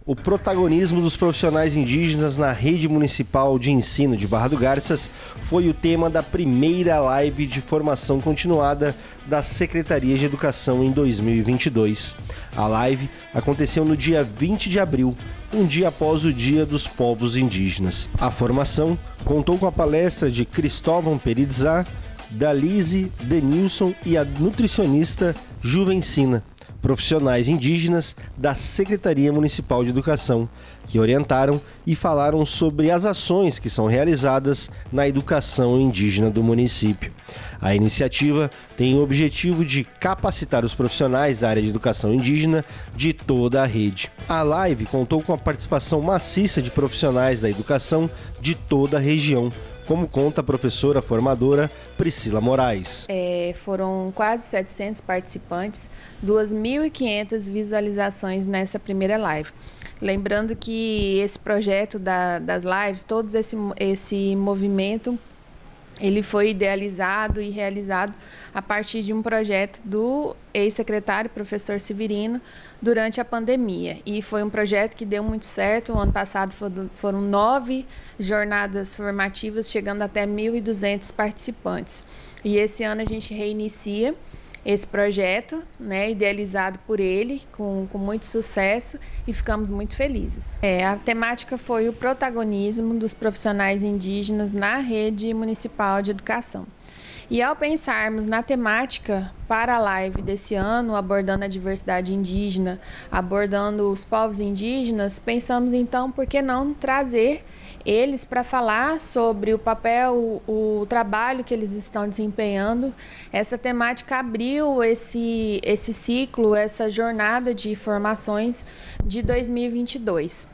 O protagonismo dos profissionais indígenas na rede municipal de ensino de Barra do Garças foi o tema da primeira live de formação continuada da Secretaria de Educação em 2022. A live aconteceu no dia 20 de abril, um dia após o Dia dos Povos Indígenas. A formação contou com a palestra de Cristóvão Peritzá, Dalise Denilson e a nutricionista Juvencina, profissionais indígenas da Secretaria Municipal de Educação, que orientaram e falaram sobre as ações que são realizadas na educação indígena do município. A iniciativa tem o objetivo de capacitar os profissionais da área de educação indígena de toda a rede. A live contou com a participação maciça de profissionais da educação de toda a região, como conta a professora formadora Priscila Moraes. Foram quase 700 participantes, 2.500 visualizações nessa primeira live. Lembrando que esse projeto das lives, todo esse movimento, ele foi idealizado e realizado a partir de um projeto do ex-secretário, professor Severino, durante a pandemia. E foi um projeto que deu muito certo. O ano passado foram 9 jornadas formativas, chegando até 1.200 participantes. E esse ano a gente reinicia esse projeto, idealizado por ele, com muito sucesso, e ficamos muito felizes. A temática foi o protagonismo dos profissionais indígenas na rede municipal de educação. E ao pensarmos na temática para a live desse ano, abordando a diversidade indígena, abordando os povos indígenas, pensamos então, por que não trazer eles para falar sobre o papel, o trabalho que eles estão desempenhando. Essa temática abriu esse ciclo, essa jornada de formações de 2022.